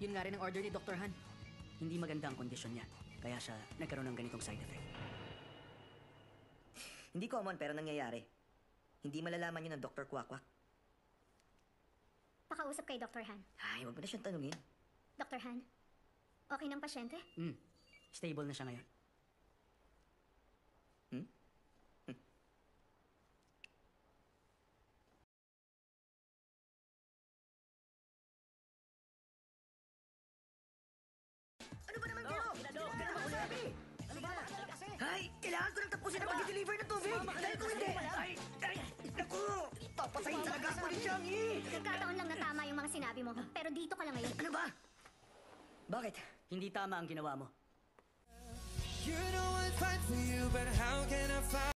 Yun nga rin ang order ni Dr. Han. Hindi maganda ang kondisyon niya, kaya siya nagkaroon ng ganitong side effect. Hindi common pero nangyayari. Hindi malalaman yun ng Dr. Quack. Pakausap kay Dr. Han. Ay, wag mo na siyang tanungin. Dr. Han, okay ng pasyente? Stable na siya ngayon. Ano ba naman kayo? Ay, kailangan ko nang tapusin ang pag-deliver ng tubig. Dahil kung hindi, naku, papasahin talaga ako ni Changi. Nagkataon lang na tama yung mga sinabi mo, pero dito ka lang ngayon. Ano ba? Bakit? Hindi tama ang ginawa mo. You know I'd fight for you, but how can I fight?